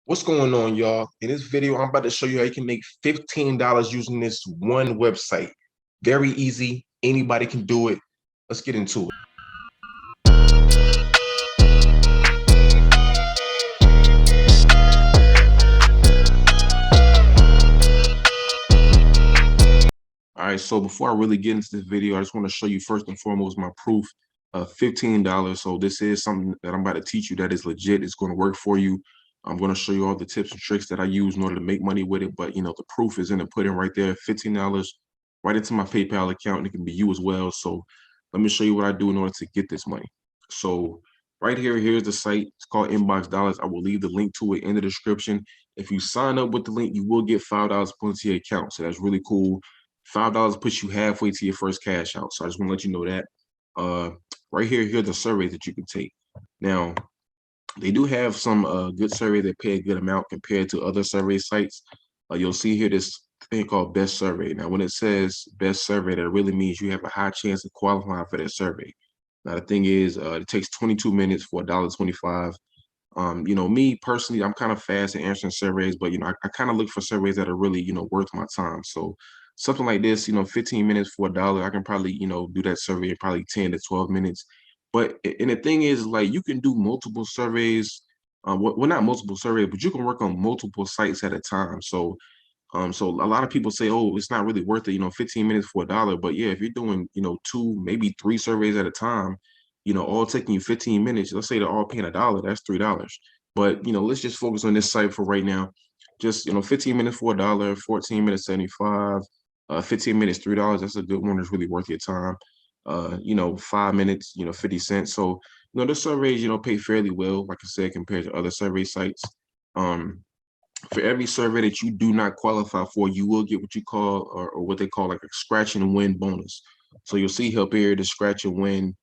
What's going on, y'all? In this video, I'm about to show you how you can make $15 using this one website. Very easy. Anybody can do it. Let's get into it. All right, so before I really get into this video, I just want to show you first and foremost my proof of $15. So this is something that I'm about to teach you that is legit. It's going to work for you. I'm going to show you all the tips and tricks that I use in order to make money with it. But, the proof is in the pudding right there, $15 right into my PayPal account, and it can be you as well. So let me show you what I do in order to get this money. So right here, here's the site. It's called Inbox Dollars. I will leave the link to it in the description. If you sign up with the link, you will get $5 put into your account. So that's really cool. $5 puts you halfway to your first cash out. So I just want to let you know that. Right here are the surveys that you can take. Now, they do have some good surveys that pay a good amount compared to other survey sites. You'll see here this thing called Best Survey. Now, when it says Best Survey, that really means you have a high chance of qualifying for that survey. Now, the thing is, it takes 22 minutes for $1.25. Me personally, I'm kind of fast at answering surveys, but I kind of look for surveys that are really, worth my time. So something like this, 15 minutes for $1, I can probably, do that survey in probably 10 to 12 minutes. But and the thing is, like, you can do multiple surveys. Well, not multiple surveys, but you can work on multiple sites at a time. So a lot of people say, oh, it's not really worth it, 15 minutes for $1. But yeah, if you're doing, two, maybe three surveys at a time, all taking you 15 minutes, let's say they're all paying $1, that's $3. But, let's just focus on this site for right now. Just, 15 minutes for $1, 14 minutes, 75, 15 minutes, $3. That's a good one. It's really worth your time. 5 minutes, 50 cents. So, the surveys, pay fairly well, like I said, compared to other survey sites. For every survey that you do not qualify for, you will get what you call or what they call like a scratch and win bonus. So you'll see up here the scratch and win.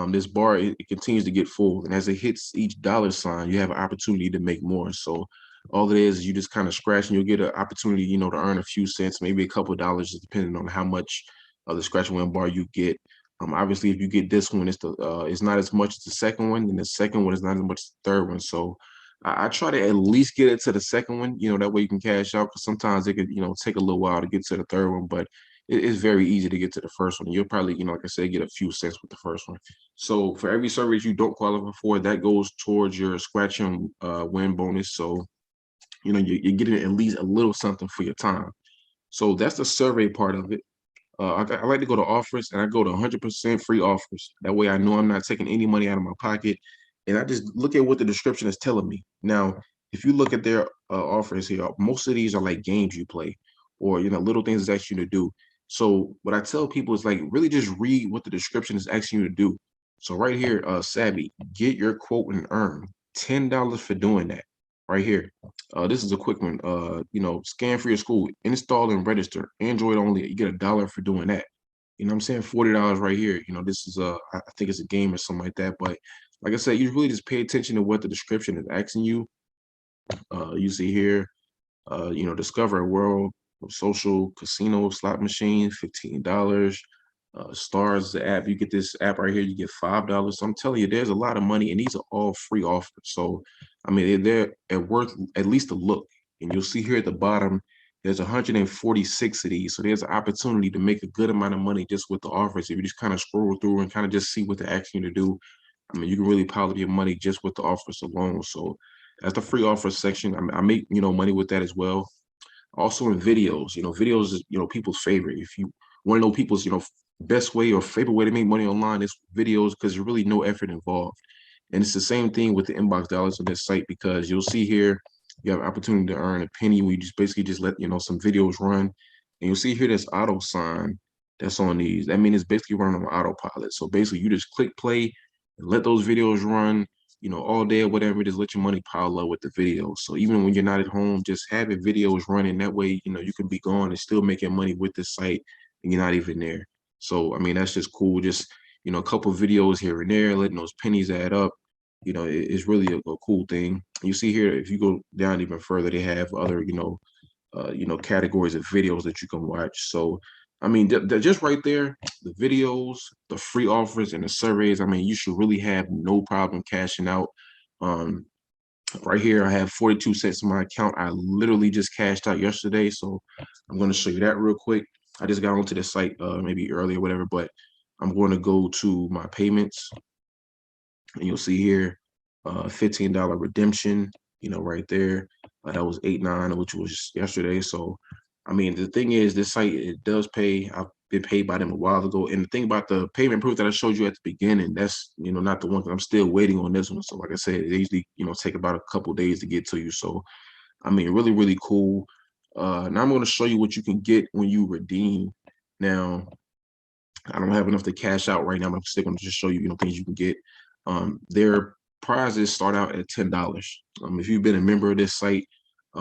This bar it continues to get full, and as it hits each dollar sign, you have an opportunity to make more. So all it is you just kind of scratch, and you'll get an opportunity, to earn a few cents, maybe a couple of dollars, just depending on how much of the scratch and win bar you get. Obviously, if you get this one, it's not as much as the second one, and the second one is not as much as the third one. So I try to at least get it to the second one, that way you can cash out, because sometimes it could, take a little while to get to the third one, but it's very easy to get to the first one. You'll probably, like I said, get a few cents with the first one. So for every service you don't qualify for, that goes towards your scratch and win bonus. So, you're getting at least a little something for your time. So that's the survey part of it. I like to go to offers, and I go to 100% free offers. That way I know I'm not taking any money out of my pocket, and I just look at what the description is telling me. Now, if you look at their offers here, most of these are like games you play, or little things it's asking you to do. So what I tell people is, like, really just read what the description is asking you to do. So right here, Savvy, get your quote and earn $10 for doing that. Right here. This is a quick one. Scan for your school, install and register. Android only. You get $1 for doing that. You know what I'm saying? $40 right here. This is I think it's a game or something like that. But like I said, you really just pay attention to what the description is asking you. You see here, discover a world of social casino slot machine, $15. Stars the app. You get this app right here, you get $5. So I'm telling you, there's a lot of money, and these are all free offers. So I mean, they're worth at least a look. And you'll see here at the bottom, there's 146 of these. So there's an opportunity to make a good amount of money just with the offers. If you just kind of scroll through and kind of just see what they're asking you to do, I mean, you can really pile up your money just with the offers alone. So that's the free offers section. I make, money with that as well. Also in videos, videos is, people's favorite. If you want to know people's, best way or favorite way to make money online, is videos, because there's really no effort involved. And it's the same thing with the Inbox Dollars on this site, because you'll see here you have an opportunity to earn a penny when you just basically just let some videos run. And you'll see here this auto sign that's on these. That means it's basically running on autopilot. So basically you just click play and let those videos run, all day or whatever. Just let your money pile up with the videos. So even when you're not at home, just having videos running. That way, you can be gone and still making money with this site, and you're not even there. So I mean, that's just cool. Just a couple videos here and there, letting those pennies add up. It's really a cool thing. You see here, if you go down even further, they have other, categories of videos that you can watch. So, I mean, they're just right there, the videos, the free offers, and the surveys. I mean, you should really have no problem cashing out. Um, Right here, I have 42 cents in my account. I literally just cashed out yesterday, so I'm going to show you that real quick. I just got onto the site maybe early or whatever, but I'm going to go to my payments, and you'll see here $15 redemption, right there. That was 8.9, which was yesterday. So I mean, the thing is, this site, it does pay. I've been paid by them a while ago. And the thing about the payment proof that I showed you at the beginning, that's not the one that I'm still waiting on this one. So like I said, they usually take about a couple days to get to you. So I mean, really, really cool. Now I'm going to show you what you can get when you redeem. Now, I don't have enough to cash out right now. I'm still going to just show you, things you can get. Their prizes start out at $10. If you've been a member of this site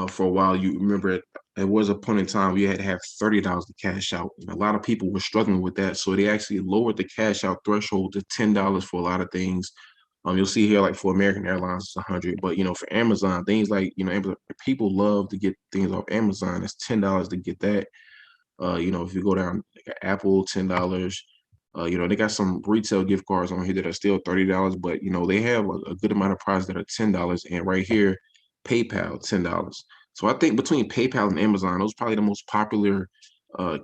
for a while, you remember there was a point in time where you had to have $30 to cash out. And a lot of people were struggling with that. So they actually lowered the cash out threshold to $10 for a lot of things. You'll see here, like for American Airlines, it's 100, but for Amazon, things like people love to get things off Amazon. It's $10 to get that. If you go down like Apple, $10. They got some retail gift cards on here that are still $30, but they have a good amount of prizes that are $10. And right here, PayPal, $10. So I think between PayPal and Amazon, those are probably the most popular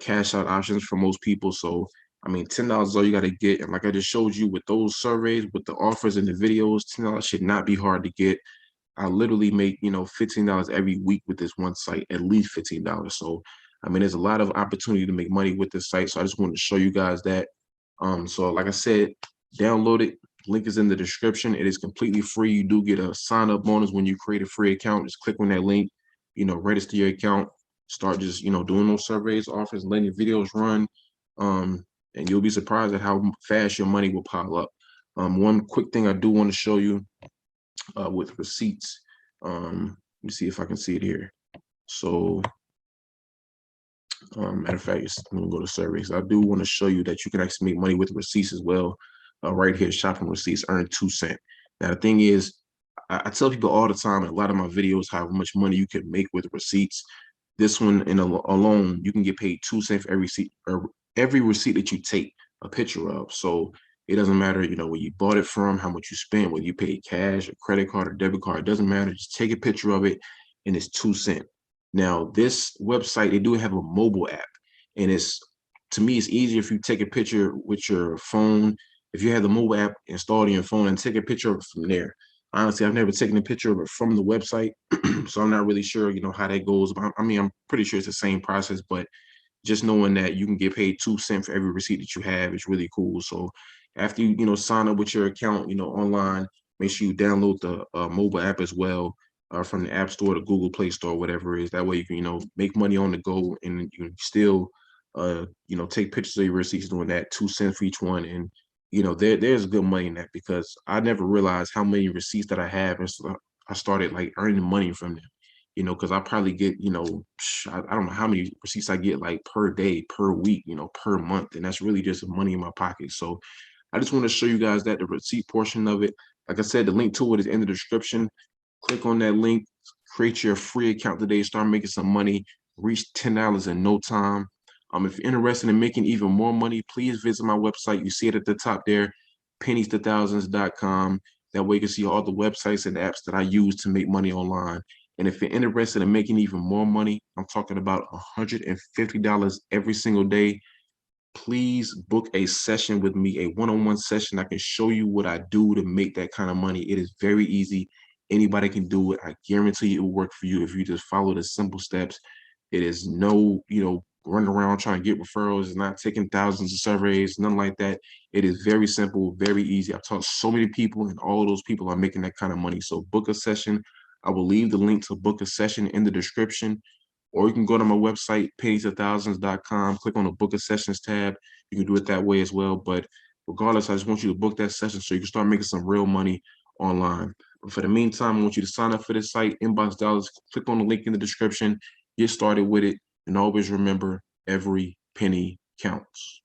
cash out options for most people. So I mean, $10 is all you got to get. And like I just showed you with those surveys, with the offers and the videos, $10 should not be hard to get. I literally make, $15 every week with this one site, at least $15. So, I mean, there's a lot of opportunity to make money with this site. So I just wanted to show you guys that. So like I said, download it. Link is in the description. It is completely free. You do get a sign up bonus when you create a free account. Just click on that link, register your account, start just, doing those surveys, offers, letting your videos run. And you'll be surprised at how fast your money will pile up. One quick thing I do want to show you with receipts. Let me see if I can see it here. So, matter of fact, I'm gonna go to surveys. I do want to show you that you can actually make money with receipts as well. Right here, shopping receipts, earn 2 cents. Now the thing is, I tell people all the time in a lot of my videos how much money you can make with receipts. This one alone, you can get paid 2 cents for every receipt that you take a picture of. So it doesn't matter, where you bought it from, how much you spent, whether you paid cash, or credit card, or debit card. It doesn't matter. Just take a picture of it, and it's 2 cents. Now, this website, they do have a mobile app, and to me, it's easier if you take a picture with your phone. If you have the mobile app installed on your phone, and take a picture of it from there. Honestly, I've never taken a picture of it from the website, so I'm not really sure, how that goes. But I mean, I'm pretty sure it's the same process, but just knowing that you can get paid 2 cents for every receipt that you have is really cool. So after you, sign up with your account, online, make sure you download the mobile app as well from the App Store, the Google Play Store, whatever it is. That way you can, make money on the go, and you can still, take pictures of your receipts doing that, 2 cents for each one. And, there's good money in that, because I never realized how many receipts that I have. And so I started like earning money from them, because I probably get, I don't know how many receipts I get like per day, per week, per month. And that's really just money in my pocket. So I just want to show you guys that the receipt portion of it. Like I said, the link to it is in the description. Click on that link, create your free account today, start making some money, reach $10 in no time. If you're interested in making even more money, please visit my website. You see it at the top there, pennies2thousands.com. That way you can see all the websites and apps that I use to make money online. And if you're interested in making even more money, I'm talking about $150 every single day. Please book a session with me, a one-on-one session. I can show you what I do to make that kind of money. It is very easy. Anybody can do it. I guarantee you it will work for you if you just follow the simple steps. It is no, running around trying to get referrals. It's not taking thousands of surveys, nothing like that. It is very simple, very easy. I've taught so many people, and all those people are making that kind of money. So book a session. I will leave the link to book a session in the description, or you can go to my website, pennies2thousands.com, click on the book of sessions tab. You can do it that way as well. But regardless, I just want you to book that session so you can start making some real money online. But for the meantime, I want you to sign up for this site, Inbox Dollars. Click on the link in the description, get started with it, and always remember, every penny counts.